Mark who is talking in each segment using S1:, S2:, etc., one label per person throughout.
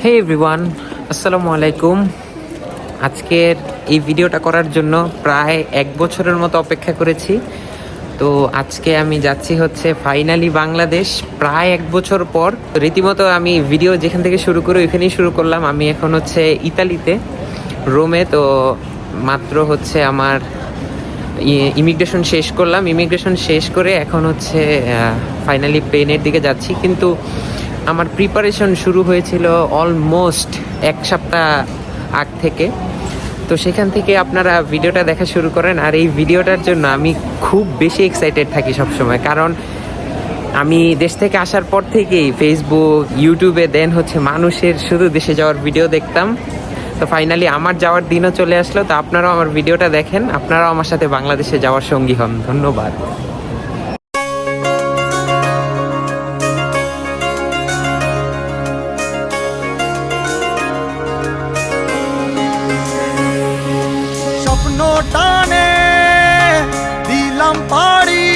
S1: হে everyone, আসসালামু আলাইকুম। আজকের এই ভিডিওটা করার জন্য প্রায় 1 বছরের মতো অপেক্ষা করেছি। তো আজকে আমি যাচ্ছি হচ্ছে ফাইনালি বাংলাদেশ, প্রায় 1 বছর পর। তো রীতিমতো আমি ভিডিও যেখান থেকে শুরু করি ওইখানেই শুরু করলাম। আমি এখন হচ্ছে ইতালিতে, রোমে। তো মাত্র হচ্ছে আমার ইমিগ্রেশন শেষ করলাম। ইমিগ্রেশন শেষ করে এখন হচ্ছে ফাইনালি প্লেনের দিকে যাচ্ছি। কিন্তু আমার প্রিপারেশন শুরু হয়েছিল অলমোস্ট 1 সপ্তাহ আগ থেকে। তো সেখান থেকে আপনারা ভিডিওটা দেখা শুরু করেন। আর এই ভিডিওটার জন্য আমি খুব বেশি এক্সাইটেড থাকি সবসময়, কারণ আমি দেশ থেকে আসার পর থেকেই ফেসবুক, ইউটিউবে দেন হচ্ছে মানুষের শুধু দেশে যাওয়ার ভিডিও দেখতাম। তো ফাইনালি আমার যাওয়ার দিনও চলে আসলো। তো আপনারাও আমার ভিডিওটা দেখেন, আপনারাও আমার সাথে বাংলাদেশে যাওয়ার সঙ্গী হন। ধন্যবাদ।
S2: স্বপ্ন টানে দিলাম পাড়ি,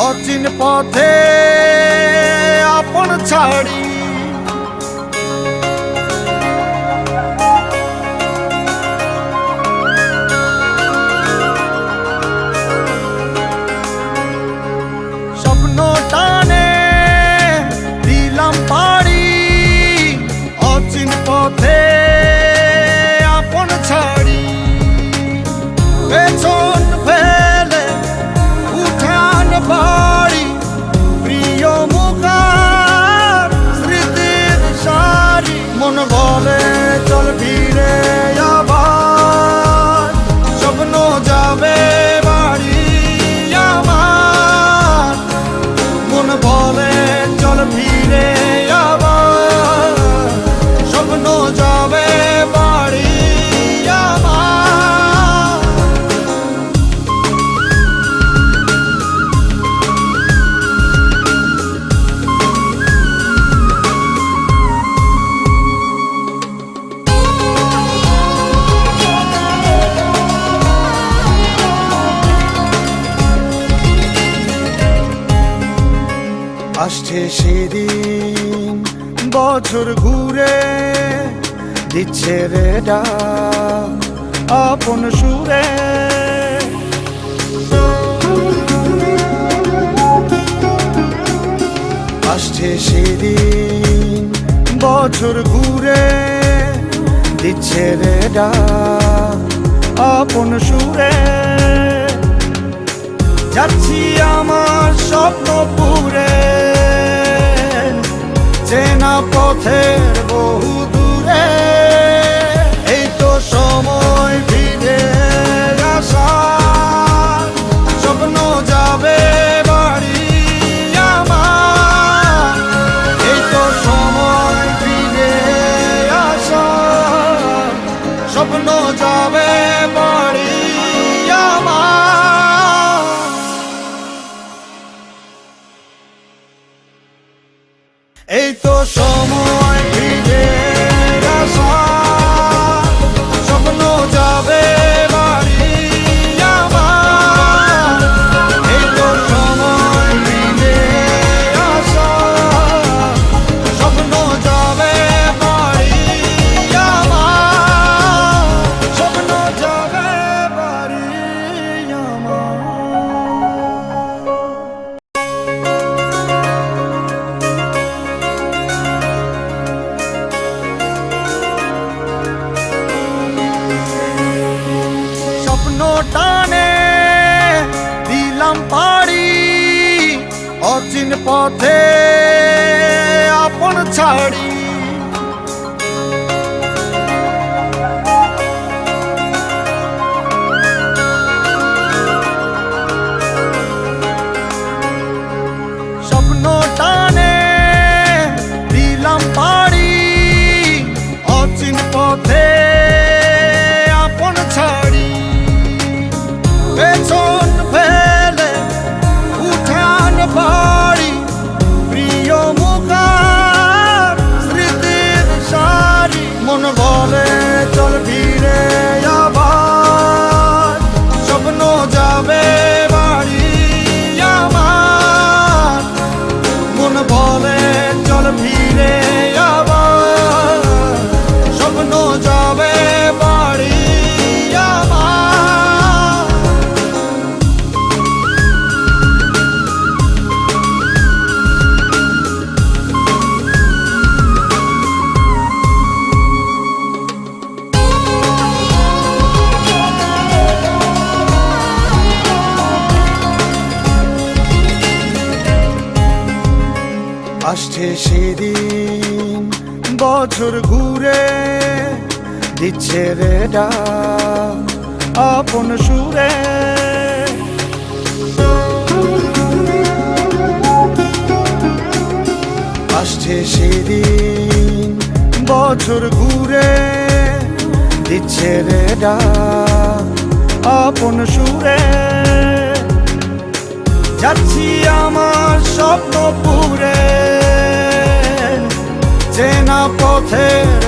S2: অচিন পথে আপন ছাড়ি। স্বপ্ন টানে দিলাম পাড়ি, অচিন পথে আপন ছাড়ি। পেছন ফেলে উঠান বাড়ি, প্রিয় মুখার স্মৃতির সারি। মন বলে চল ফিরে আবার, স্বপ্ন যাবে বাড়ি আমার। মন বলে চল ফিরে আবার, স্বপ্ন যাবে বাড়ি আমার। আসছে সেদিন, বছর ঘুরে দিচ্ছে রে ডাক আপন সুরে। আসছে সেদিন, বছর ঘুরে দিচ্ছে রে ডাক আপন সুরে। যাচ্ছি আমার স্বপ্ন পুরে, চেনা পথের বহু দূরে। এই তো সময় ফিরে আসার, স্বপ্ন যাবে বাড়ি আমার। এই তো সময় ফিরে আসার, স্বপ্ন যাবে বাড়ি আমার। এই তো সময় ফিরে আসার, স্বপ্ন যাবে বাড়ি আমার। এই তো সময় ফিরে আসার, স্বপ্ন যাবে বাড়ি আমার। স্বপ্ন যাবে বাড়ি আমার। স্বপ্ন টানে দিলাম পাড়ি, অচিন পথে আপন ছাড়ি। স্বপ্ন টানে দিলাম পাড়ি, অচিন পথে আপন ছাড়ি। পেছন ফেলে উঠান বাড়ি, প্রিয় মুখার আসছে সেদিন বছর ঘুরে দিচ্ছে রে ডাক আপন সুরে। আসছে সেদিন বছর ঘুরে দিচ্ছে রে ডাক আপন সুরে। যাচ্ছি আমার স্বপ্ন পুরে চেনা পথের